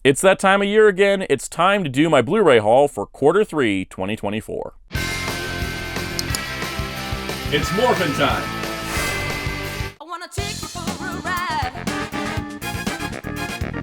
It's that time of year again. It's time to do my Blu-ray haul for Q3 2024. It's morphin' time. I wanna take you for a ride.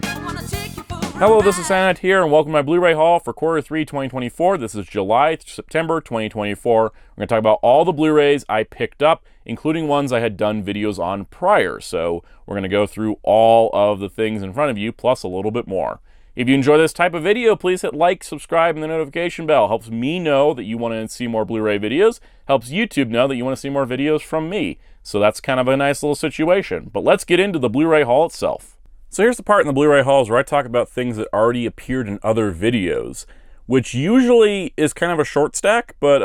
I wanna take you for a Hello, this ride. is Soundout here, and welcome to my Blu-ray haul for Q3 2024. This is July to September 2024. We're going to talk about all the Blu-rays I picked up, including ones I had done videos on prior. So we're going to go through all of the things in front of you, plus a little bit more. If you enjoy this type of video, please hit like, subscribe, and the notification bell. Helps me know that you want to see more Blu-ray videos. Helps YouTube know that you want to see more videos from me. So that's kind of a nice little situation. But let's get into the Blu-ray haul itself. So here's the part in the Blu-ray hauls where I talk about things that already appeared in other videos, which usually is kind of a short stack, but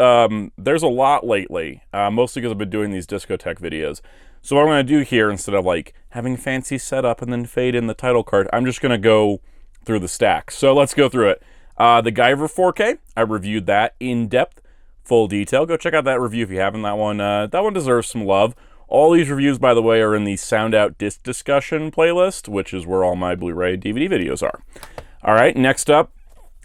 there's a lot lately, mostly because I've been doing these Discotek videos. So what I'm going to do here, instead of like having fancy setup and then fade in the title card, I'm just going to go through the stack. So let's go through it. The Guyver 4K, I reviewed that in depth, full detail. Go check out that review if you haven't. That one deserves some love. All these reviews, by the way, are in the Soundout Disc Discussion playlist, which is where all my Blu-ray DVD videos are. All right, next up,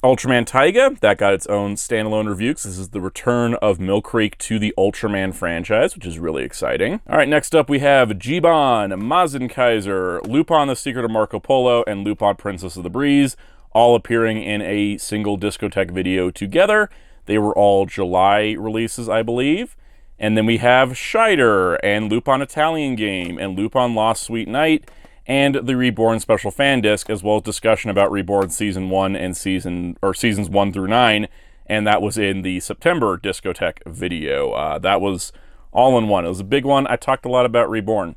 Ultraman Taiga. That got its own standalone review, because this is the return of Mill Creek to the Ultraman franchise, which is really exciting. All right, next up we have Jiban, Mazen Kaiser, Lupin the Secret of Marco Polo, and Lupin Princess of the Breeze, all appearing in a single Discotek video together. They were all July releases, I believe. And then we have Scheider, and Lupin Italian Game, and Lupin Lost Sweet Night, and the Reborn Special Fan Disc, as well as discussion about Reborn Season 1 and Seasons 1 through 9, and that was in the September Discotek video. That was all in one. It was a big one. I talked a lot about Reborn.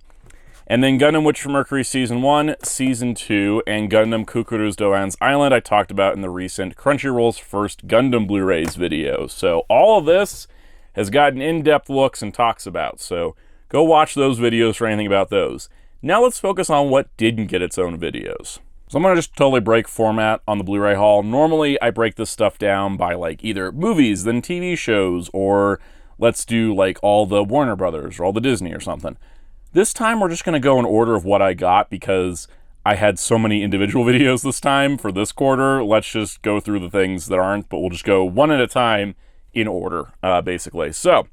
And then Gundam Witch from Mercury Season 1, Season 2, and Gundam Kukuru's Doan's Island I talked about in the recent Crunchyroll's First Gundam Blu-rays video. So all of this has gotten in-depth looks and talks about, so go watch those videos for anything about those. Now let's focus on what didn't get its own videos. So I'm going to just totally break format on the Blu-ray haul. Normally I break this stuff down by like either movies, then TV shows, or let's do like all the Warner Brothers or all the Disney or something. This time we're just going to go in order of what I got, because I had so many individual videos this time for this quarter. Let's just go through the things that aren't, but we'll just go one at a time in order, basically. So,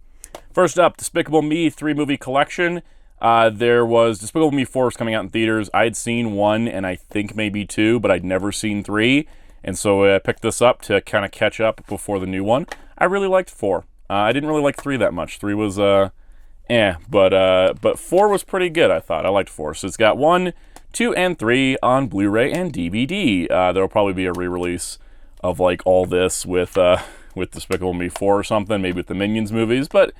first up, Despicable Me 3-movie collection. There was Despicable Me 4 was coming out in theaters. I had seen 1 and I think maybe 2, but I'd never seen 3. And so I picked this up to kind of catch up before the new one. I really liked 4. I didn't really like 3 that much. 3 was, but 4 was pretty good, I thought. I liked 4. So it's got 1, 2, and 3 on Blu-ray and DVD. There'll probably be a re-release of like all this with Despicable Me 4 or something, maybe with the Minions movies, but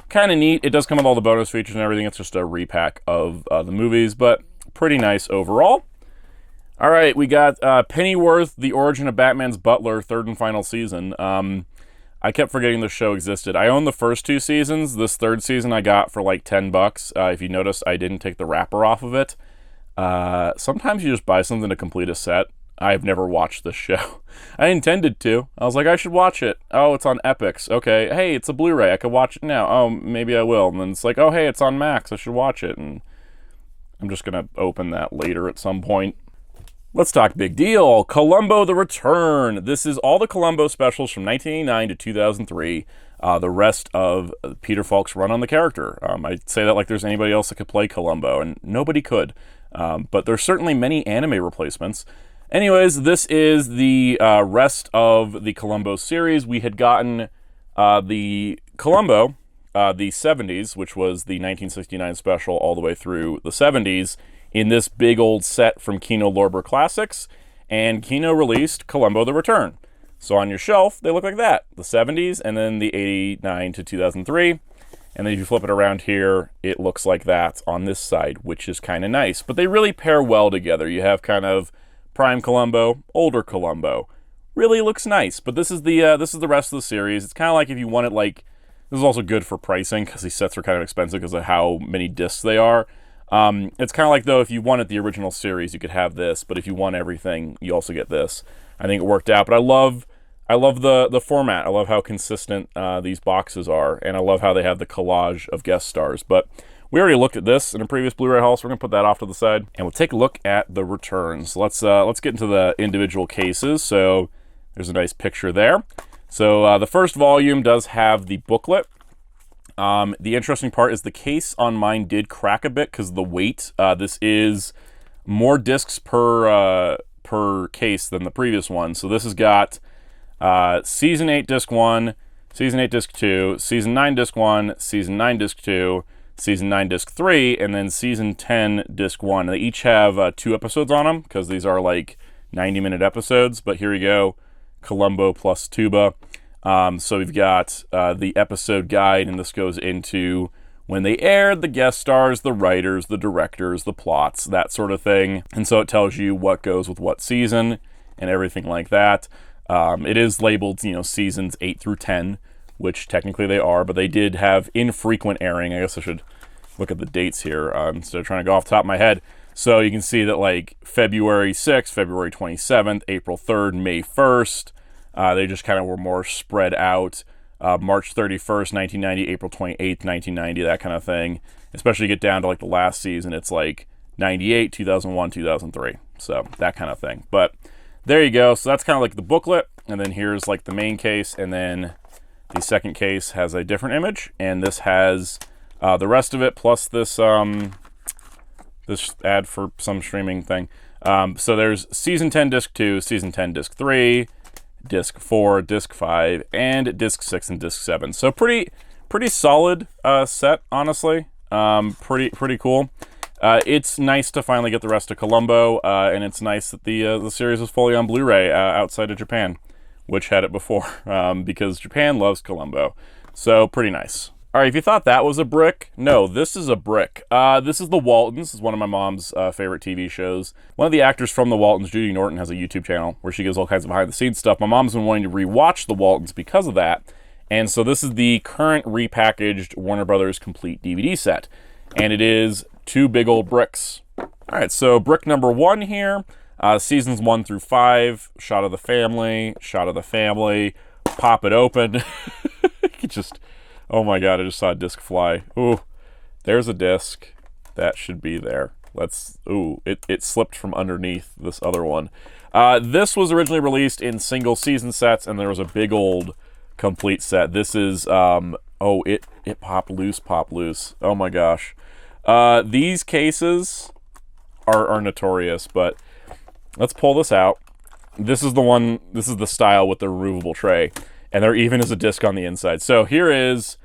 kind of neat. It does come with all the bonus features and everything. It's just a repack of the movies, but pretty nice overall. All right, we got Pennyworth, The Origin of Batman's Butler, 3rd and final season. I kept forgetting the show existed. I own the first 2 seasons. This 3rd season I got for like $10. If you notice, I didn't take the wrapper off of it. Sometimes you just buy something to complete a set. I've never watched this show. I intended to. I was like, I should watch it. Oh, it's on Epix. Okay. Hey, it's a Blu-ray. I could watch it now. Oh, maybe I will. And then it's like, oh, hey, it's on Max. I should watch it. And I'm just going to open that later at some point. Let's talk big deal. Columbo the Return. This is all the Columbo specials from 1989 to 2003. The rest of Peter Falk's run on the character. I say that like there's anybody else that could play Columbo, and nobody could. But there's certainly many anime replacements. Anyways, this is the rest of the Columbo series. We had gotten the Columbo, the 70s, which was the 1969 special all the way through the 70s, in this big old set from Kino Lorber Classics, and Kino released Columbo the Return. So on your shelf, they look like that, the 70s, and then the 89 to 2003, and then if you flip it around here, it looks like that on this side, which is kind of nice. But they really pair well together. You have kind of Prime Columbo, older Columbo. Really looks nice, but this is the rest of the series. It's kind of like if you want it like, this is also good for pricing because these sets are kind of expensive because of how many discs they are. It's kind of like though if you wanted the original series, you could have this, but if you want everything, you also get this. I think it worked out, but I love the format. I love how consistent these boxes are, and I love how they have the collage of guest stars. But We already looked at this in a previous Blu-ray haul, so we're gonna put that off to the side, and we'll take a look at the returns. Let's get into the individual cases. So there's a nice picture there. So the first volume does have the booklet. The interesting part is the case on mine did crack a bit because of the weight. This is more discs per case than the previous one. So this has got Season 8 Disc 1, Season 8 Disc 2, Season 9 Disc 1, Season 9 Disc 2, Season 9 Disc 3, and then Season 10 Disc 1. They each have 2 episodes on them because these are like 90-minute episodes, but here we go, Columbo plus Tuba. So we've got the episode guide, and this goes into when they aired, the guest stars, the writers, the directors, the plots, that sort of thing. And so it tells you what goes with what season and everything like that. It is labeled, seasons 8 through 10, which technically they are, but they did have infrequent airing. I guess I should look at the dates here instead of trying to go off the top of my head. So you can see that like February 6th, February 27th, April 3rd, May 1st, they just kind of were more spread out. March 31st, 1990, April 28th, 1990, that kind of thing. Especially get down to like the last season, it's like 98, 2001, 2003. So that kind of thing. But there you go. So that's kind of like the booklet. And then here's like the main case. And then the second case has a different image. And this has the rest of it plus this this ad for some streaming thing. So there's Season 10 Disc 2, Season 10 Disc 3, Disc 4, Disc 5, and Disc 6 and Disc 7. So pretty solid set, honestly. Pretty cool. It's nice to finally get the rest of Columbo, and it's nice that the series is fully on Blu-ray outside of Japan, which had it before, because Japan loves Columbo. So pretty nice. All right, if you thought that was a brick, no, this is a brick. This is The Waltons. This is one of my mom's favorite TV shows. One of the actors from The Waltons, Judy Norton, has a YouTube channel where she gives all kinds of behind-the-scenes stuff. My mom's been wanting to rewatch The Waltons because of that. And so this is the current repackaged Warner Brothers complete DVD set. And it is 2 big old bricks. All right, so brick number 1 here, seasons 1 through 5, shot of the family, pop it open. Oh my God, I just saw a disc fly. Ooh, there's a disc. That should be there. It slipped from underneath this other one. This was originally released in single season sets, and there was a big old complete set. This is, it popped loose. Oh my gosh. These cases are notorious, but let's pull this out. This is the style with the removable tray. And there even is a disc on the inside. So here is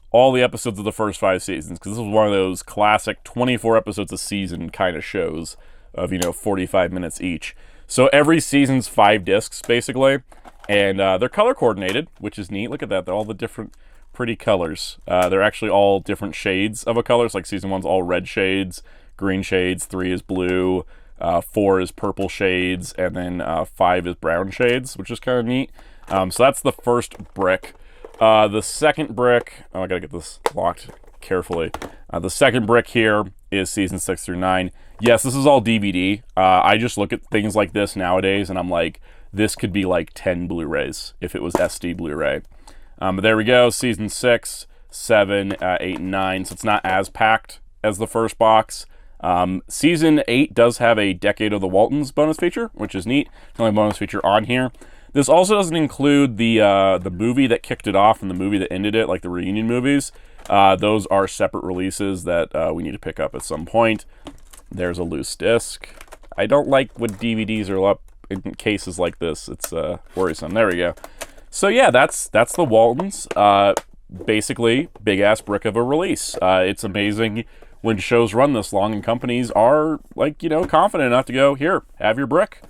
all the episodes of the first 5 seasons, because this was one of those classic 24 episodes a season kind of shows of, 45 minutes each. So every season's 5 discs, basically. And they're color coordinated, which is neat. Look at that. They're all the different pretty colors. They're actually all different shades of a color. It's like season 1's all red shades, green shades, 3 is blue, 4 is purple shades, and then 5 is brown shades, which is kind of neat. So that's the first brick. The second brick, I gotta get this locked carefully. The second brick here is season 6 through 9. Yes, this is all DVD. I just look at things like this nowadays and I'm like, this could be like 10 Blu-rays if it was SD Blu-ray. But there we go, season 6, 7, 8, and 9. So it's not as packed as the first box. Season 8 does have a Decade of the Waltons bonus feature, which is neat. The only bonus feature on here. This also doesn't include the movie that kicked it off and the movie that ended it, like the reunion movies. Those are separate releases that we need to pick up at some point. There's a loose disc. I don't like when DVDs are up in cases like this. It's worrisome. There we go. So yeah, that's the Waltons. Basically, big-ass brick of a release. It's amazing when shows run this long and companies are, like, confident enough to go, here, have your brick.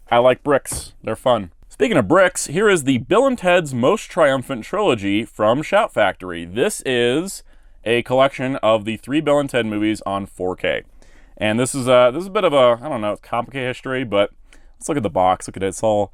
I like bricks. They're fun. Speaking of bricks, here is the Bill and Ted's Most Triumphant Trilogy from Shout Factory. This is a collection of the 3 Bill and Ted movies on 4K. And this is a bit of a, I don't know, complicated history, but let's look at the box. Look at it. It's all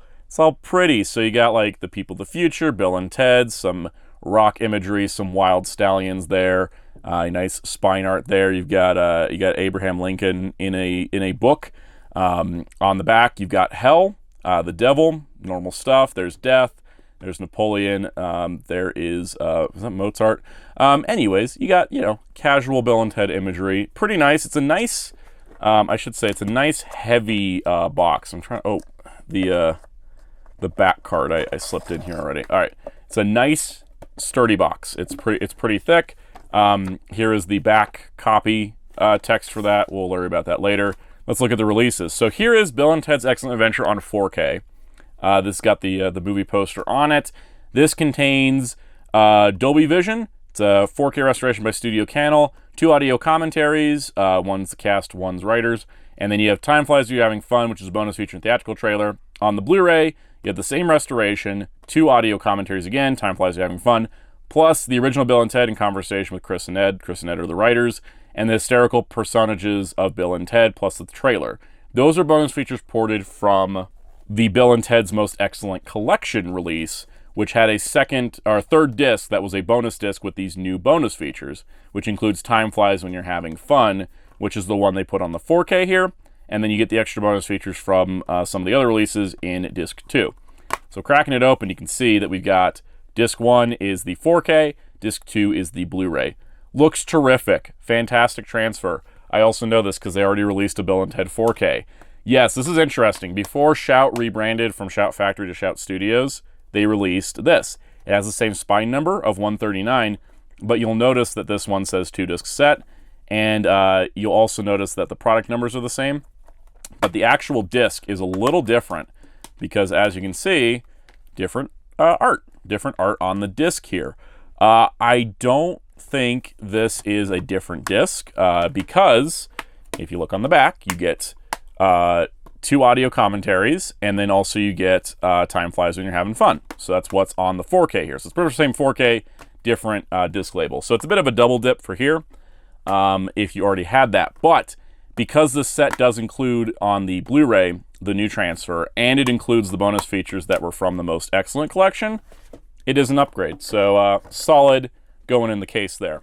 pretty. So you got like the people of the future, Bill and Ted, some rock imagery, some wild stallions there, nice spine art there. You got Abraham Lincoln in a book. On the back, you've got hell, the devil, normal stuff. There's death. There's Napoleon. There is that Mozart? Anyways, you got, casual Bill and Ted imagery. Pretty nice. It's a nice, I should say, it's a nice heavy box. I'm trying. Oh, the back card I slipped in here already. All right, it's a nice sturdy box. It's pretty thick. Here is the back copy text for that. We'll worry about that later. Let's look at the releases. So here is Bill and Ted's Excellent Adventure on 4K. This got the movie poster on it. This contains Dolby Vision. It's a 4K restoration by Studio Canal. 2 audio commentaries. One's the cast, one's writers. And then you have Time Flies You're Having Fun, which is a bonus feature and theatrical trailer. On the Blu-ray, you have the same restoration, 2 audio commentaries again, Time Flies You're Having Fun, plus the original Bill and Ted in conversation with Chris and Ed. Chris and Ed are the writers. And the hysterical personages of Bill and Ted, plus the trailer. Those are bonus features ported from the Bill and Ted's Most Excellent Collection release, which had a third disc that was a bonus disc with these new bonus features, which includes Time Flies When You're Having Fun, which is the one they put on the 4K here, and then you get the extra bonus features from some of the other releases in disc 2. So cracking it open, you can see that we've got disc 1 is the 4K, disc 2 is the Blu-ray. Looks terrific. Fantastic transfer. I also know this because they already released a Bill and Ted 4K. Yes, this is interesting. Before Shout rebranded from Shout Factory to Shout Studios, they released this. It has the same spine number of 139, but you'll notice that this one says 2-disc set, and you'll also notice that the product numbers are the same, but the actual disc is a little different because, as you can see, different art on the disc here. I don't think this is a different disc because if you look on the back, you get 2 audio commentaries, and then also you get Time Flies When You're Having Fun. So that's what's on the 4K here. So it's pretty much the same 4K, different disc label. So it's a bit of a double dip for here if you already had that. But because this set does include on the Blu-ray the new transfer, and it includes the bonus features that were from the Most Excellent Collection, it is an upgrade. So solid going in the case there.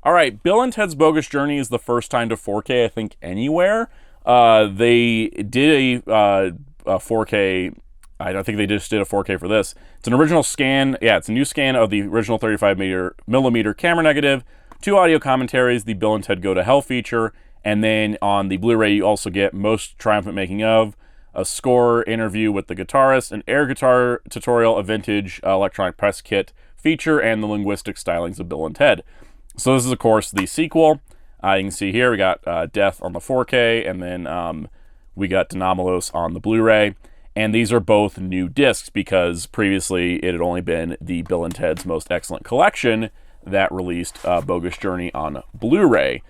All right, Bill and Ted's Bogus Journey is the first time to 4K, I think, anywhere. They did a 4K. I don't think they just did a 4K for this. It's an original scan. Yeah, it's a new scan of the original 35mm camera negative, 2 audio commentaries, the Bill and Ted Go to Hell feature, and then on the Blu-ray you also get Most Triumphant Making of, a score interview with the guitarist, an air guitar tutorial, a vintage electronic press kit feature, and the linguistic stylings of Bill and Ted. So this is, of course, the sequel. You can see here we got Death on the 4K, and then we got Denomalos on the Blu-ray. And these are both new discs because previously it had only been the Bill and Ted's Most Excellent Collection that released Bogus Journey on Blu-ray.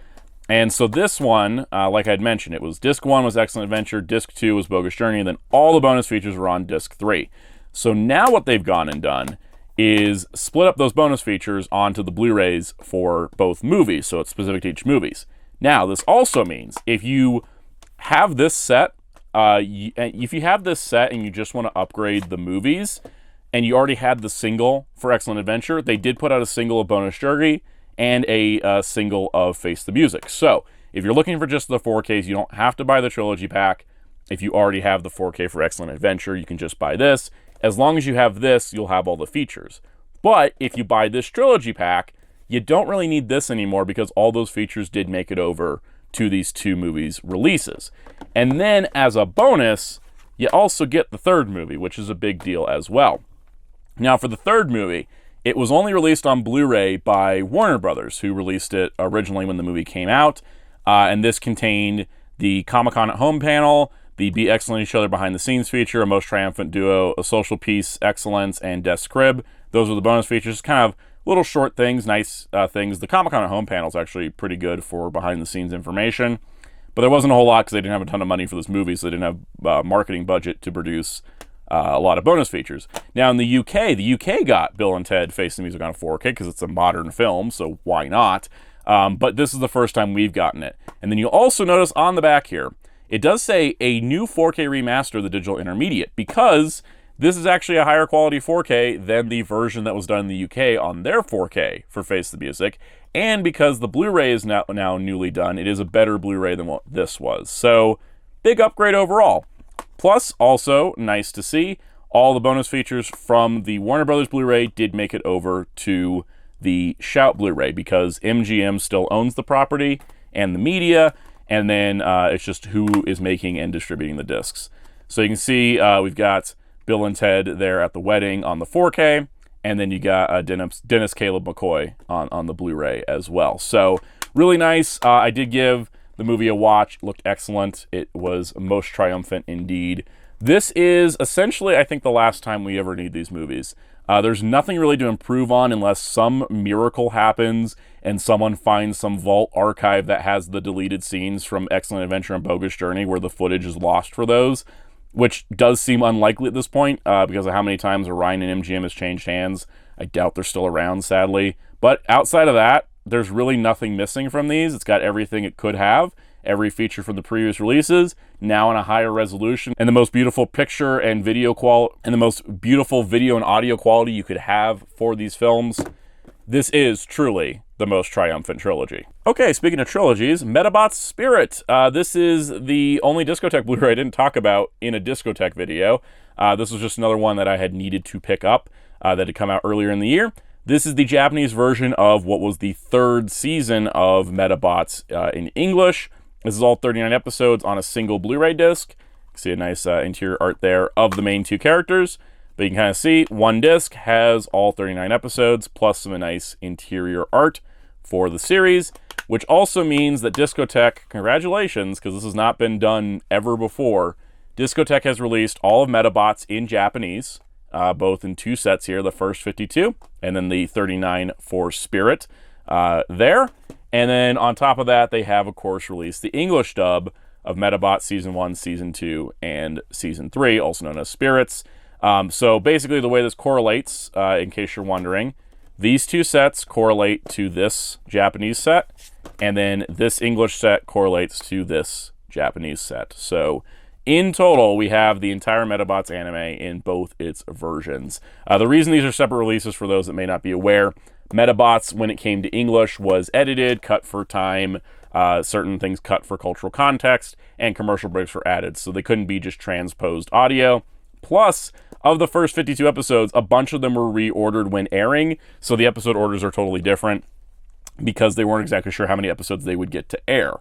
And so this one, like I'd mentioned, it was disc 1 was Excellent Adventure, disc 2 was Bogus Journey, and then all the bonus features were on disc 3. So now what they've gone and done is split up those bonus features onto the Blu-rays for both movies, so it's specific to each movies. Now, this also means if you have this set, if you have this set and you just want to upgrade the movies, and you already had the single for Excellent Adventure, they did put out a single of Bonus Journey and a single of Face the Music. So, if you're looking for just the 4Ks, you don't have to buy the trilogy pack. If you already have the 4K for Excellent Adventure, you can just buy this. As long as you have this, you'll have all the features. But if you buy this trilogy pack, you don't really need this anymore because all those features did make it over to these 2 movies' releases. And then as a bonus, you also get the third movie, which is a big deal as well. Now for the third movie, it was only released on Blu-ray by Warner Brothers, who released it originally when the movie came out. And this contained the Comic-Con at Home panel, the Be Excellent Each Other Behind the Scenes feature, a Most Triumphant Duo, a Social Piece Excellence, and Desk Crib. Those were the bonus features. Kind of little short things, nice things. The Comic-Con at Home panel is actually pretty good for behind-the-scenes information. But there wasn't a whole lot because they didn't have a ton of money for this movie, so they didn't have marketing budget to produce a lot of bonus features. Now in the UK got Bill and Ted Face the Music on 4K because it's a modern film, so why not? But this is the first time we've gotten it. And then you'll also notice on the back here, it does say a new 4K remaster of the digital intermediate because this is actually a higher quality 4K than the version that was done in the UK on their 4K for Face the Music. And because the Blu-ray is now newly done, it is a better Blu-ray than what this was. So, big upgrade overall. Plus, also, nice to see, all the bonus features from the Warner Brothers Blu-ray did make it over to the Shout Blu-ray because MGM still owns the property and the media, and then it's just who is making and distributing the discs. So you can see we've got Bill and Ted there at the wedding on the 4K, and then you got Dennis Caleb McCoy on the Blu-ray as well. So really nice. I did give the movie a watch. It looked excellent. It was most triumphant indeed. This is essentially, I think, the last time we ever need these movies. There's nothing really to improve on unless some miracle happens and someone finds some vault archive that has the deleted scenes from Excellent Adventure and Bogus Journey where the footage is lost for those, which does seem unlikely at this point because of how many times Orion and MGM has changed hands. I doubt they're still around, sadly. But outside of that, there's really nothing missing from these. It's got everything it could have. Every feature from the previous releases, now in a higher resolution, and the most beautiful picture and video quality, and the most beautiful video and audio quality you could have for these films. This is truly the most triumphant trilogy. Okay, speaking of trilogies, Medabots Spirit. This is the only Discotek Blu-ray I didn't talk about in a Discotek video. This was just another one that I had needed to pick up that had come out earlier in the year. This is the Japanese version of what was the third season of Medabots in English. This is all 39 episodes on a single Blu-ray disc. You can see a nice interior art there of the main two characters. But you can kind of see one disc has all 39 episodes plus some nice interior art for the series, which also means that Discotek, congratulations, because this has not been done ever before, Discotek has released all of Medabots in Japanese, both in two sets here, the first 52 and then the 39 for Spirit there. And then on top of that, they have, of course, released the English dub of Medabots Season 1, Season 2, and Season 3, also known as Spirits. So basically the way this correlates, in case you're wondering, these two sets correlate to this Japanese set, and then this English set correlates to this Japanese set. So in total, we have the entire Medabots anime in both its versions. The reason these are separate releases, for those that may not be aware, Medabots, when it came to English, was edited, cut for time, certain things cut for cultural context, and commercial breaks were added, so they couldn't be just transposed audio. Plus, of the first 52 episodes, a bunch of them were reordered when airing, so the episode orders are totally different because they weren't exactly sure how many episodes they would get to air.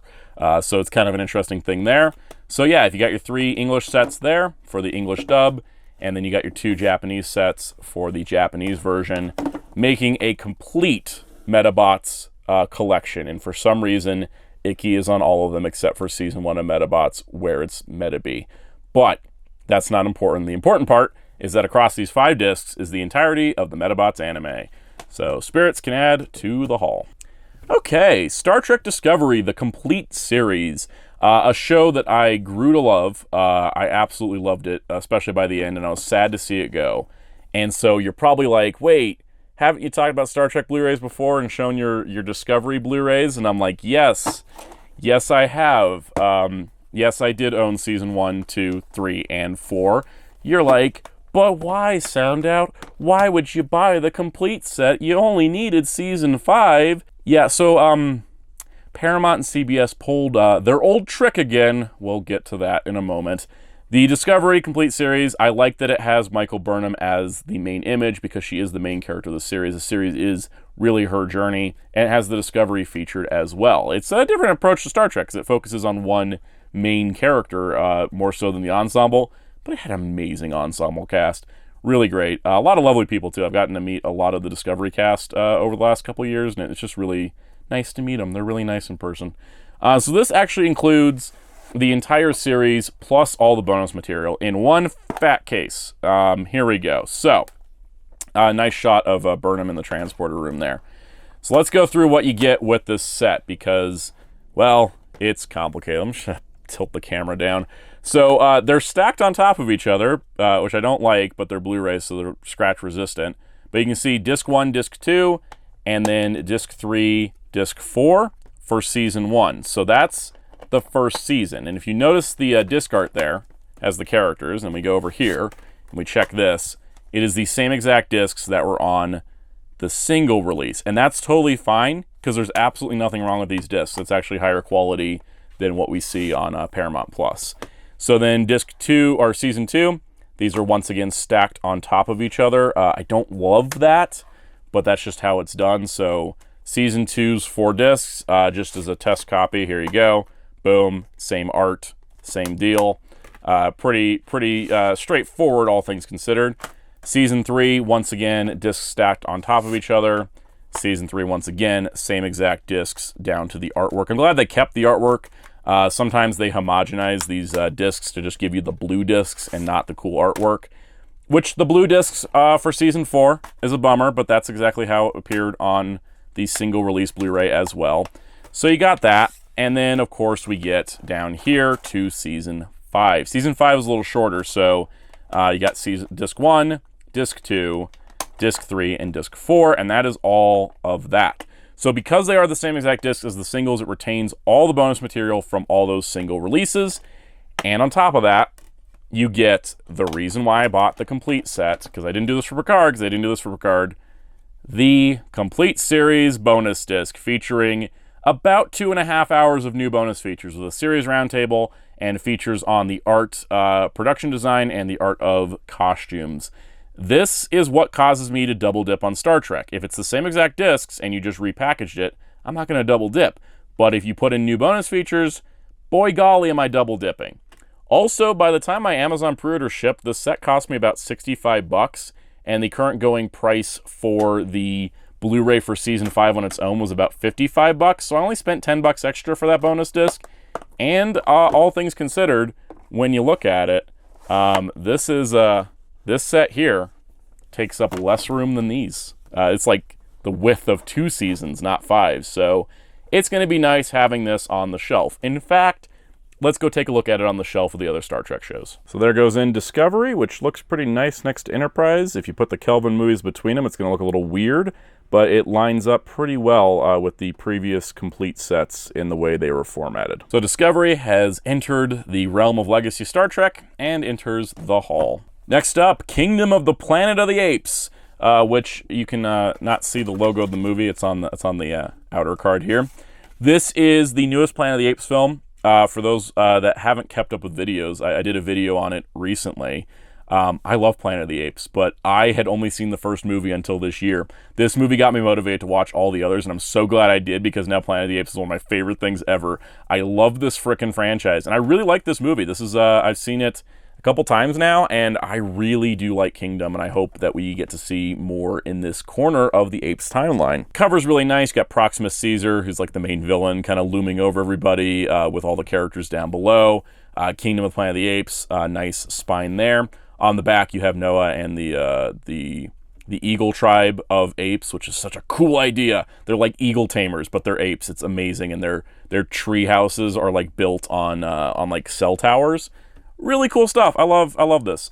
So it's kind of an interesting thing there. So yeah, if you got your 3 English sets there for the English dub, and then you got your 2 Japanese sets for the Japanese version, making a complete Medabots collection. And for some reason, Icky is on all of them except for Season 1 of Medabots, where it's Medabi. But that's not important. The important part is that across these 5 discs is the entirety of the Medabots anime. So Spirits can add to the haul. Okay, Star Trek Discovery, the complete series. A show that I grew to love. I absolutely loved it, especially by the end, and I was sad to see it go. And so you're probably like, wait, haven't you talked about Star Trek Blu-rays before and shown your Discovery Blu-rays? And I'm like, yes, I have. Yes, I did own Season 1, 2, 3, and 4. You're like, but why, Soundout? Why would you buy the complete set? You only needed Season 5. Yeah, so, Paramount and CBS pulled their old trick again. We'll get to that in a moment. The Discovery Complete series, I like that it has Michael Burnham as the main image because she is the main character of the series. The series is really her journey, and it has the Discovery featured as well. It's a different approach to Star Trek because it focuses on one main character more so than the ensemble, but it had an amazing ensemble cast. Really great. A lot of lovely people, too. I've gotten to meet a lot of the Discovery cast over the last couple of years, and it's just really nice to meet them. They're really nice in person. So this actually includes the entire series plus all the bonus material in one fat case. Here we go. So, nice shot of Burnham in the transporter room there. So let's go through what you get with this set because, well, it's complicated. I'm just going to tilt the camera down. So they're stacked on top of each other, which I don't like, but they're Blu-rays, so they're scratch resistant. But you can see disc 1, disc 2, and then disc 3, disc 4 for season 1. So that's the first season. And if you notice the disc art there as the characters, and we go over here and we check this, it is the same exact discs that were on the single release. And that's totally fine because there's absolutely nothing wrong with these discs. It's actually higher quality than what we see on Paramount Plus. So then disc 2 or season 2, These are once again stacked on top of each other. I don't love that, but that's just how it's done. So season 2's 4 discs, just as a test copy. Here you go. Boom. Same art, same deal. Pretty straightforward, all things considered. Season 3, once again, discs stacked on top of each other. Season 3, once again, same exact discs down to the artwork. I'm glad they kept the artwork. Sometimes they homogenize these discs to just give you the blue discs and not the cool artwork, which the blue discs for Season 4 is a bummer, but that's exactly how it appeared on the single release Blu-ray as well. So you got that, and then, of course, we get down here to Season 5. Season 5 is a little shorter, so you got Disc 1, Disc 2, Disc 3, and Disc 4, and that is all of that. So because they are the same exact discs as the singles, it retains all the bonus material from all those single releases. And on top of that, you get the reason why I bought the complete set, because I didn't do this for Picard, the complete series bonus disc featuring about 2.5 hours of new bonus features with a series roundtable and features on the art, production design, and the art of costumes. This is what causes me to double dip on Star Trek. If it's the same exact discs and you just repackaged it, I'm not going to double dip. But if you put in new bonus features, boy golly am I double dipping. Also, by the time my Amazon pre-order shipped, the set cost me about $65, and the current going price for the Blu-ray for Season 5 on its own was about $55, so I only spent $10 extra for that bonus disc. And all things considered, when you look at it, this set here takes up less room than these. It's like the width of 2 seasons, not 5. So it's going to be nice having this on the shelf. In fact, let's go take a look at it on the shelf of the other Star Trek shows. So there goes in Discovery, which looks pretty nice next to Enterprise. If you put the Kelvin movies between them, it's going to look a little weird, but it lines up pretty well with the previous complete sets in the way they were formatted. So Discovery has entered the realm of Legacy Star Trek and enters the hall. Next up, Kingdom of the Planet of the Apes, which you can not see the logo of the movie. It's on the outer card here. This is the newest Planet of the Apes film. For those that haven't kept up with videos, I did a video on it recently. I love Planet of the Apes, but I had only seen the first movie until this year. This movie got me motivated to watch all the others, and I'm so glad I did, because now Planet of the Apes is one of my favorite things ever. I love this frickin' franchise, and I really like this movie. This is I've seen it a couple times now, and I really do like Kingdom, and I hope that we get to see more in this corner of the Apes timeline. Cover's really nice. You got Proximus Caesar, who's like the main villain, kind of looming over everybody with all the characters down below. Kingdom of the Planet of the Apes, nice spine there. On the back, you have Noah and the eagle tribe of apes, which is such a cool idea. They're like eagle tamers, but they're apes. It's amazing, and their tree houses are like built on like cell towers. Really cool stuff. I love this.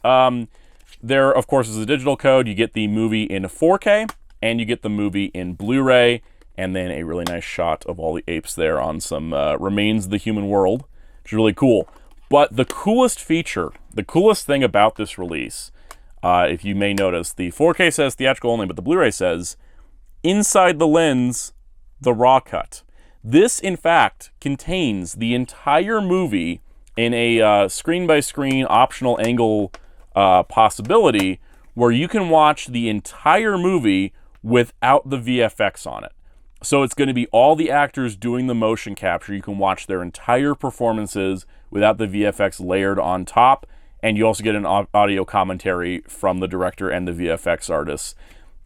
There, of course, is a digital code. You get the movie in 4K, and you get the movie in Blu-ray, and then a really nice shot of all the apes there on some remains of the human world, which is really cool. But the coolest feature, the coolest thing about this release, if you may notice, the 4K says theatrical only, but the Blu-ray says inside the lens, the raw cut. This, in fact, contains the entire movie in a screen-by-screen optional angle possibility where you can watch the entire movie without the VFX on it. So it's going to be all the actors doing the motion capture. You can watch their entire performances without the VFX layered on top, and you also get an audio commentary from the director and the VFX artists.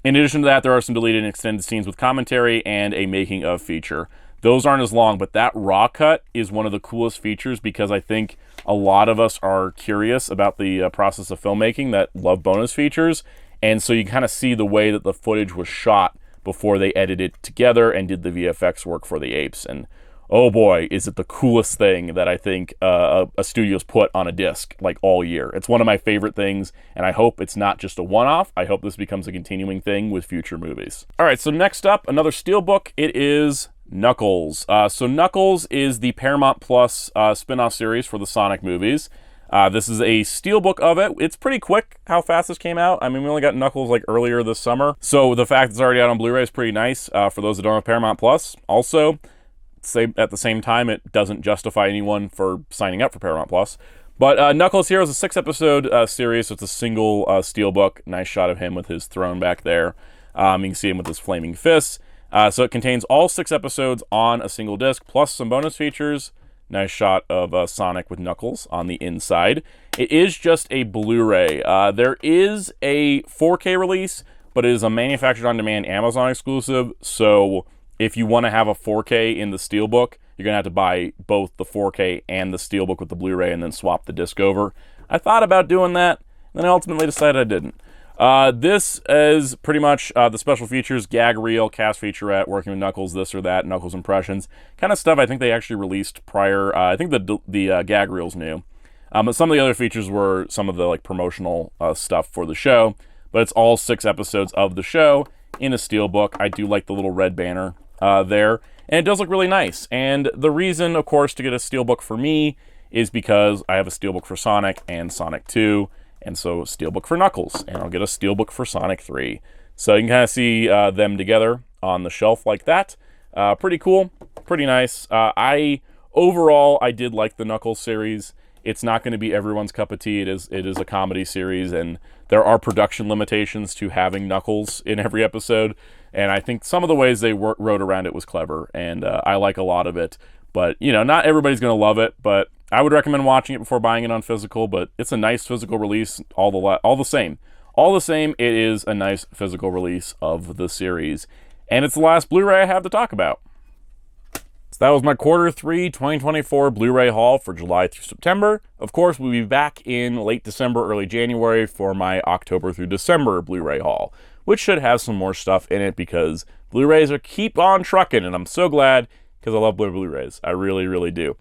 In addition to that, there are some deleted and extended scenes with commentary and a making of feature. Those aren't as long, but that raw cut is one of the coolest features, because I think a lot of us are curious about the process of filmmaking that love bonus features, and so you kind of see the way that the footage was shot before they edited it together and did the VFX work for the apes. And oh boy, is it the coolest thing that I think a studio's put on a disc like all year. It's one of my favorite things, and I hope it's not just a one-off. I hope this becomes a continuing thing with future movies. All right, so next up, another steelbook. It is Knuckles. So Knuckles is the Paramount Plus spin-off series for the Sonic movies. This is a steelbook of it. It's pretty quick how fast this came out. I mean, we only got Knuckles like earlier this summer. So the fact it's already out on Blu-ray is pretty nice for those that don't have Paramount Plus. Also, at the same time, it doesn't justify anyone for signing up for Paramount Plus. But Knuckles Hero is a 6-episode series, so it's a single steelbook. Nice shot of him with his throne back there. You can see him with his flaming fists. So it contains all 6 episodes on a single disc, plus some bonus features. Nice shot of Sonic with Knuckles on the inside. It is just a Blu-ray. There is a 4K release, but it is a manufactured on-demand Amazon exclusive. So if you want to have a 4K in the steelbook, you're going to have to buy both the 4K and the steelbook with the Blu-ray and then swap the disc over. I thought about doing that, and then I ultimately decided I didn't. This is pretty much the special features, gag reel, cast featurette, working with Knuckles, this or that, Knuckles impressions, kind of stuff I think they actually released prior. I think the gag reel's new. But some of the other features were some of the like promotional stuff for the show, but it's all 6 episodes of the show in a steelbook. I do like the little red banner there, and it does look really nice. And the reason, of course, to get a steelbook for me is because I have a steelbook for Sonic and Sonic 2, and so steelbook for Knuckles, and I'll get a steelbook for Sonic 3. So you can kind of see them together on the shelf like that. Pretty cool, pretty nice. Overall, I did like the Knuckles series. It's not going to be everyone's cup of tea. It is a comedy series, and there are production limitations to having Knuckles in every episode. And I think some of the ways they wrote around it was clever, and I like a lot of it. But, you know, not everybody's going to love it, but I would recommend watching it before buying it on physical, but it's a nice physical release all the same. All the same, it is a nice physical release of the series. And it's the last Blu-ray I have to talk about. So that was my Q3 2024 Blu-ray haul for July through September. Of course, we'll be back in late December, early January for my October through December Blu-ray haul, which should have some more stuff in it because Blu-rays keep on trucking, and I'm so glad because I love Blu-rays. I really, really do.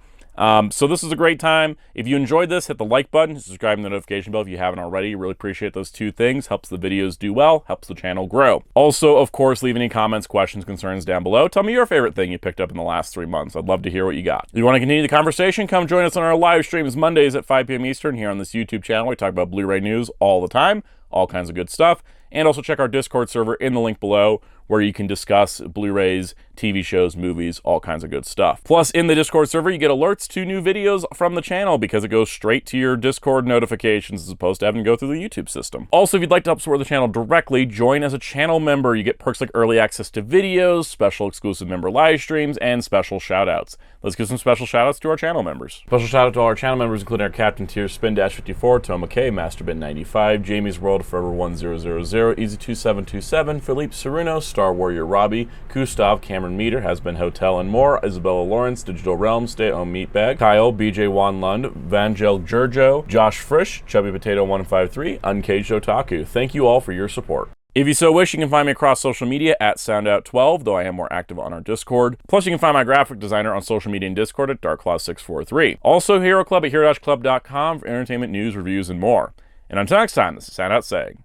So this is a great time. If you enjoyed this, hit the like button, subscribe to the notification bell if you haven't already. Really appreciate those 2 things. Helps the videos do well, helps the channel grow. Also, of course, leave any comments, questions, concerns down below. Tell me your favorite thing you picked up in the last 3 months. I'd love to hear what you got. If you want to continue the conversation, come join us on our live streams Mondays at 5 p.m. Eastern here on this YouTube channel. We talk about Blu-ray news all the time, all kinds of good stuff. And also check our Discord server in the link below, where you can discuss Blu-rays, TV shows, movies, all kinds of good stuff. Plus, in the Discord server, you get alerts to new videos from the channel because it goes straight to your Discord notifications as opposed to having to go through the YouTube system. Also, if you'd like to help support the channel directly, join as a channel member. You get perks like early access to videos, special exclusive member live streams, and special shoutouts. Let's give some special shoutouts to our channel members. Special shout out to all our channel members, including our Captain Tier, Spin-54, Toma K, Masterbin95, Jamie's World, Forever 1000, Easy2727, Philippe Ceruno, Star Warrior Robbie, Gustav, Cameron Meter, Has Been Hotel and More, Isabella Lawrence, Digital Realm, Stay Home Meatbag, Kyle, BJ Juan Lund, Vangel Giorgio, Josh Frisch, Chubby Potato 153, Uncaged Otaku. Thank you all for your support. If you so wish, you can find me across social media at Soundout12, though I am more active on our Discord. Plus, you can find my graphic designer on social media and Discord at DarkClaw643. Also, Hero Club at hero-club.com for entertainment, news, reviews, and more. And until next time, this is Soundout saying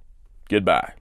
goodbye.